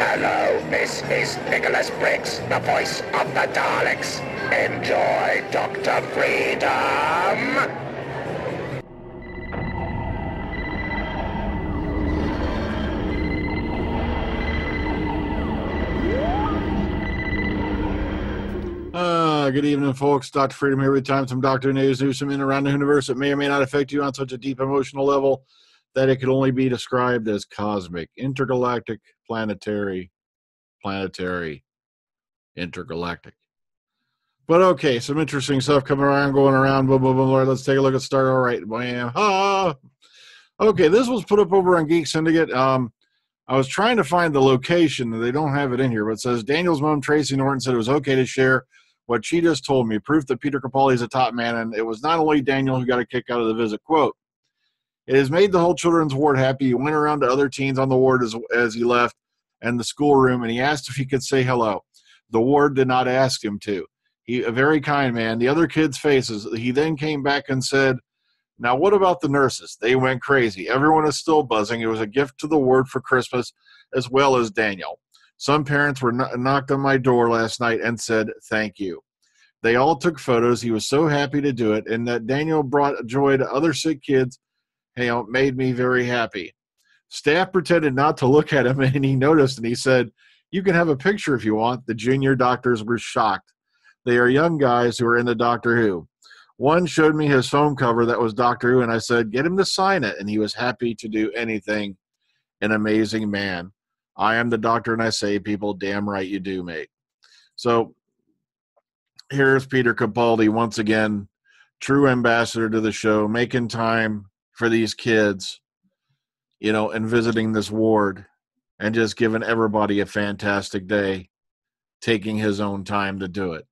Hello, this is Nicholas Briggs, the voice of the Daleks. Enjoy Dr. Freedom! Good evening, folks. Dr. Freedom here with time. Some Doctor News, some in around the universe that may or may not affect you on such a deep emotional level that it could only be described as cosmic, intergalactic, planetary, intergalactic. But okay, some interesting stuff coming around, going around. Boom, boom, boom. Let's take a look at start. All right, bam. Okay, this was put up over on Geek Syndicate. I was trying to find the location. They don't have it in here, but it says Daniel's mom, Tracy Norton, said it was okay to share what she just told me, proof that Peter Capaldi is a top man, and it was not only Daniel who got a kick out of the visit. Quote, it has made the whole children's ward happy. He went around to other teens on the ward as he left and the schoolroom, and he asked if he could say hello. The ward did not ask him to. He a very kind man. The other kids' faces. He then came back and said, now what about the nurses? They went crazy. Everyone is still buzzing. It was a gift to the ward for Christmas as well as Daniel. Some parents were knocked on my door last night and said, thank you. They all took photos. He was so happy to do it. And that Daniel brought joy to other sick kids, made me very happy. Staff pretended not to look at him, and he noticed, and he said, you can have a picture if you want. The junior doctors were shocked. They are young guys who are into Doctor Who. One showed me his phone cover that was Doctor Who, and I said, get him to sign it. And he was happy to do anything. An amazing man. I am the doctor, and I say, people, damn right you do, mate. So here's Peter Capaldi once again, true ambassador to the show, making time for these kids, and visiting this ward and just giving everybody a fantastic day, taking his own time to do it.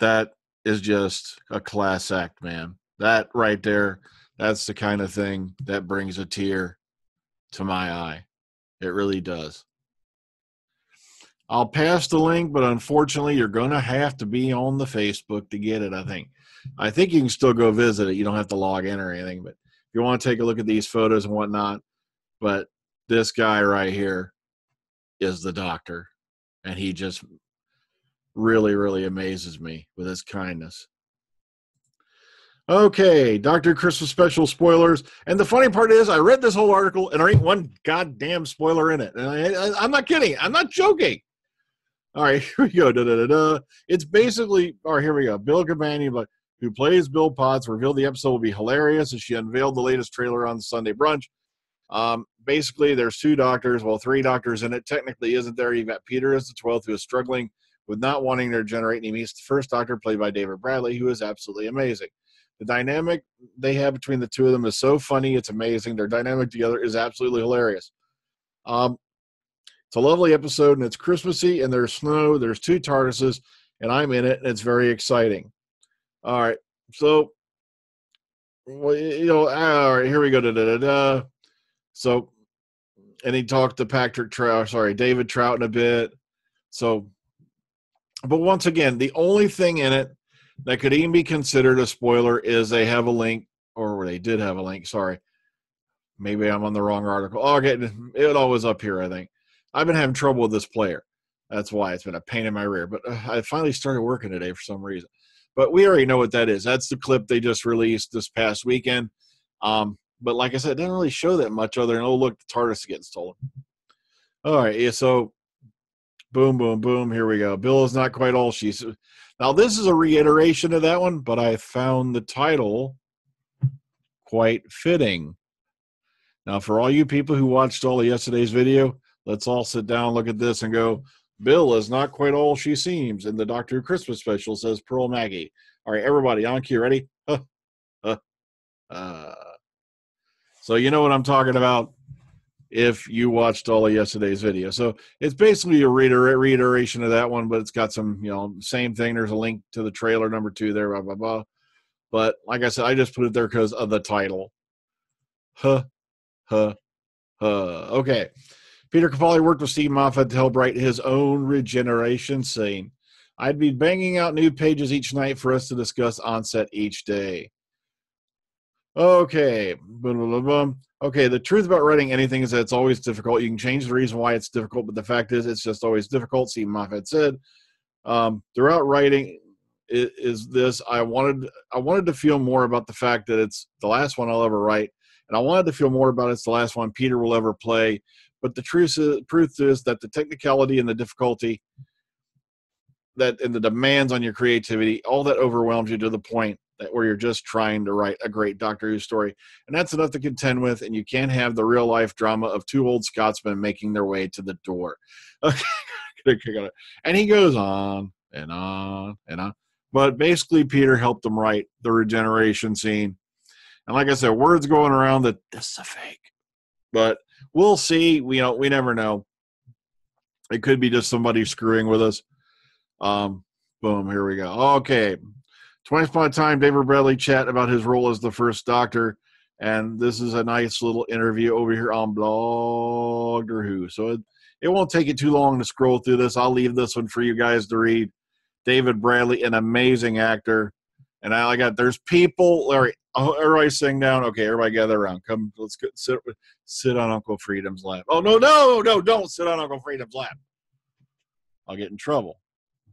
That is just a class act, man. That right there, that's the kind of thing that brings a tear to my eye. It really does. I'll pass the link, but unfortunately, you're going to have to be on the Facebook to get it, I think. I think you can still go visit it. You don't have to log in or anything, but if you want to take a look at these photos and whatnot, but this guy right here is the doctor, and he just really, really amazes me with his kindness. Okay, Dr. Christmas special spoilers. And the funny part is I read this whole article and there ain't one goddamn spoiler in it. And I'm not kidding. I'm not joking. All right, here we go. It's basically, all right, here we go. Bill Cabani, who plays Bill Potts, revealed the episode will be hilarious as she unveiled the latest trailer on the Sunday brunch. Basically, there's two doctors, three doctors in it. Technically isn't there. You've got Peter as the 12th, who is struggling with not wanting to regenerate, and he meets the first doctor, played by David Bradley, who is absolutely amazing. The dynamic they have between the two of them is so funny. It's amazing. Their dynamic together is absolutely hilarious. It's a lovely episode, and it's Christmassy, and there's snow. There's two TARDISes, and I'm in it, and it's very exciting. All right. So, all right, here we go. So, and he talked to David Troughton a bit. So, but once again, the only thing in it that could even be considered a spoiler is they have a link, or they did have a link. Sorry. Maybe I'm on the wrong article. Okay, it all was up here, I think. I've been having trouble with this player. That's why it's been a pain in my rear. But I finally started working today for some reason. But we already know what that is. That's the clip they just released this past weekend. But like I said, it doesn't really show that much other than, oh, look, the TARDIS is getting stolen. All right, yeah, so boom, boom, boom. Here we go. Bill is not quite all she's. Now, this is a reiteration of that one, but I found the title quite fitting. Now, for all you people who watched all of yesterday's video, let's all sit down, look at this, and go, Bill is not quite all she seems. In the Doctor Who Christmas special, says Pearl Mackie. All right, everybody, on cue. Ready? So you know what I'm talking about if you watched all of yesterday's video. So it's basically a reiteration of that one, but it's got some, same thing. There's a link to the trailer number 2 there, blah, blah, blah. But like I said, I just put it there because of the title. Okay. Peter Capaldi worked with Steven Moffat to help write his own Regeneration scene. I'd be banging out new pages each night for us to discuss on set each day. Okay. Boom, boom, boom, boom. Okay, the truth about writing anything is that it's always difficult. You can change the reason why it's difficult, but the fact is it's just always difficult. Steven Moffat said, throughout writing is this, I wanted to feel more about the fact that it's the last one I'll ever write, and I wanted to feel more about it's the last one Peter will ever play. But the truth is that the technicality and the difficulty that and the demands on your creativity, all that overwhelms you to the point that where you're just trying to write a great Doctor Who story. And that's enough to contend with, and you can't have the real life drama of two old Scotsmen making their way to the door. Okay. And he goes on and on and on. But basically, Peter helped him write the regeneration scene. And like I said, words going around that this is a fake. But we'll see. We never know. It could be just somebody screwing with us. Boom, here we go. Okay. Twice upon a time, David Bradley chat about his role as the first Doctor. And this is a nice little interview over here on Blogger Who. So it won't take you too long to scroll through this. I'll leave this one for you guys to read. David Bradley, an amazing actor. And there's people. All right, everybody sing down. Okay, everybody gather around. Come, let's go, sit on Uncle Freedom's lap. Oh, no, don't sit on Uncle Freedom's lap. I'll get in trouble.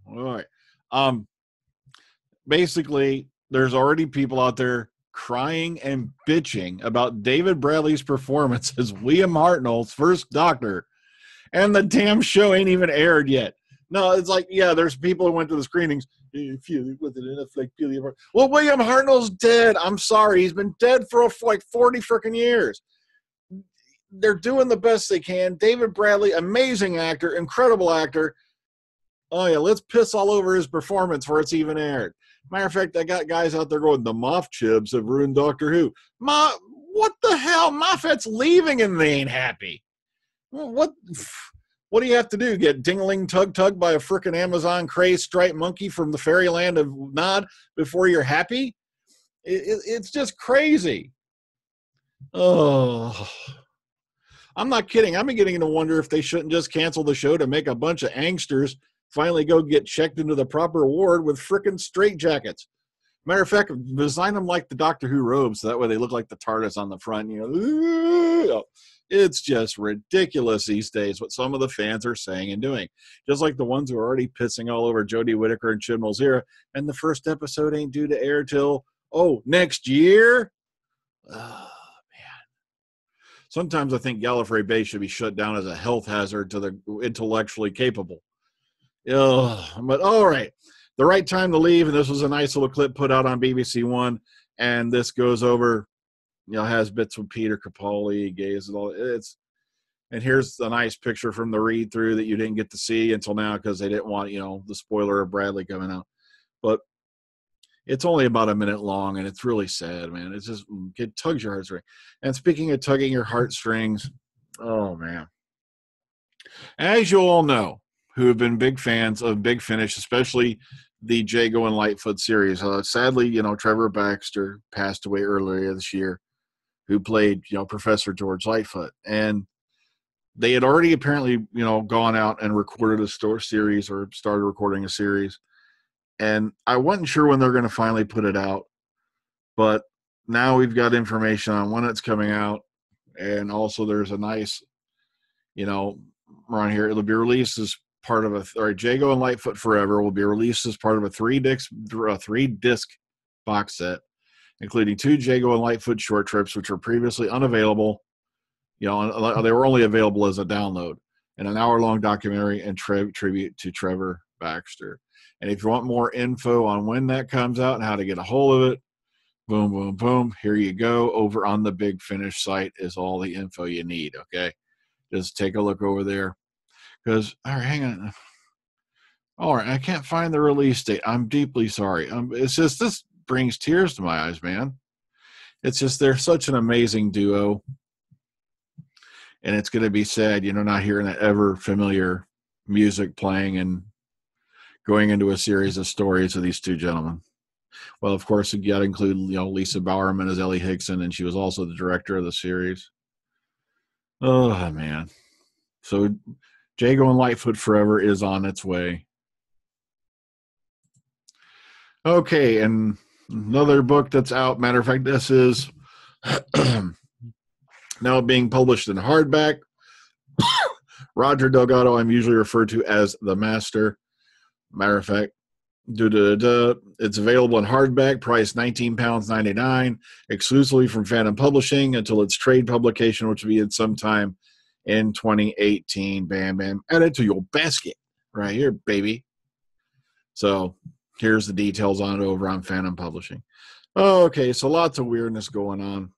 All right. Basically, there's already people out there crying and bitching about David Bradley's performance as William Hartnell's first Doctor, and the damn show ain't even aired yet. No, it's like, yeah, there's people who went to the screenings. Well, William Hartnell's dead. I'm sorry. He's been dead for like 40 freaking years. They're doing the best they can. David Bradley, amazing actor, incredible actor. Oh, yeah, let's piss all over his performance before it's even aired. Matter of fact, I got guys out there going, the Moff Chibs have ruined Doctor Who. What the hell? Moffat's leaving and they ain't happy. What do you have to do? Get dingling tug by a frickin' Amazon crazed striped monkey from the fairyland of Nod before you're happy? It's just crazy. Oh, I'm not kidding. I'm beginning to wonder if they shouldn't just cancel the show to make a bunch of angsters finally go get checked into the proper ward with frickin' straitjackets. Matter of fact, design them like the Doctor Who robes, so that way they look like the TARDIS on the front. It's just ridiculous these days what some of the fans are saying and doing. Just like the ones who are already pissing all over Jodie Whittaker and Chibnall's era, and the first episode ain't due to air till, next year? Oh, man. Sometimes I think Gallifrey Bay should be shut down as a health hazard to the intellectually capable. But all right. The right time to leave, and this was a nice little clip put out on BBC One, and this goes over, has bits with Peter Capaldi, gays and all. And here's a nice picture from the read through that you didn't get to see until now because they didn't want, the spoiler of Bradley coming out. But it's only about a minute long, and it's really sad, man. It's just, it tugs your heartstrings. And speaking of tugging your heartstrings, oh man, as you all know, who have been big fans of Big Finish, especially the Jago and Litefoot series. Sadly, Trevor Baxter passed away earlier this year, who played, Professor George Litefoot. And they had already apparently, gone out and recorded a series or started recording a series. And I wasn't sure when they're going to finally put it out. But now we've got information on when it's coming out. And also there's a nice, around here, it'll be released as part of Jago and Litefoot Forever will be released as part of a three-disc box set, including 2 Jago and Litefoot short trips, which were previously unavailable. They were only available as a download, and an hour-long documentary and tribute to Trevor Baxter. And if you want more info on when that comes out and how to get a hold of it, boom, boom, boom, here you go. Over on the Big Finish site is all the info you need, okay? Just take a look over there. Because, all right, hang on. All right, I can't find the release date. I'm deeply sorry. It's just, this brings tears to my eyes, man. It's just, they're such an amazing duo. And it's going to be sad, not hearing that ever familiar music playing and going into a series of stories of these two gentlemen. Well, of course, you got to include, Lisa Bowerman as Ellie Hickson, and she was also the director of the series. Oh, man. So, Jago and Litefoot Forever is on its way. Okay, and another book that's out. Matter of fact, this is Now being published in hardback. Roger Delgado, I'm usually referred to as the Master. Matter of fact, it's available in hardback, price £19.99, exclusively from Phantom Publishing until its trade publication, which will be at sometime in 2018. Bam, bam. Add it to your basket right here, baby. So here's the details on it over on Phantom Publishing. Okay, so lots of weirdness going on.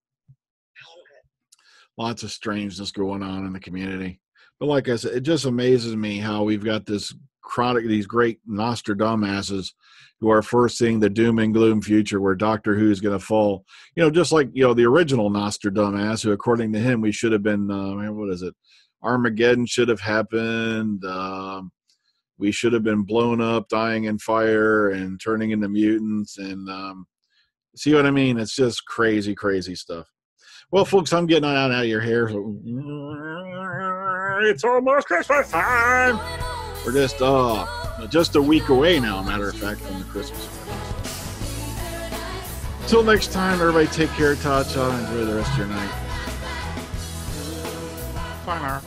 Lots of strangeness going on in the community. But like I said, it just amazes me how we've got these great Nostradamuses who are foreseeing the doom and gloom future where Doctor Who is going to fall. Just like, the original Nostradamus, who, according to him, we should have been, what is it? Armageddon should have happened. We should have been blown up, dying in fire, and turning into mutants. And see what I mean? It's just crazy, crazy stuff. Well, folks, I'm getting on out of your hair. So it's almost Christmas time. We're just a week away now, matter of fact, from the Christmas. Until next time, everybody take care, ta-ta, enjoy the rest of your night. Bye now.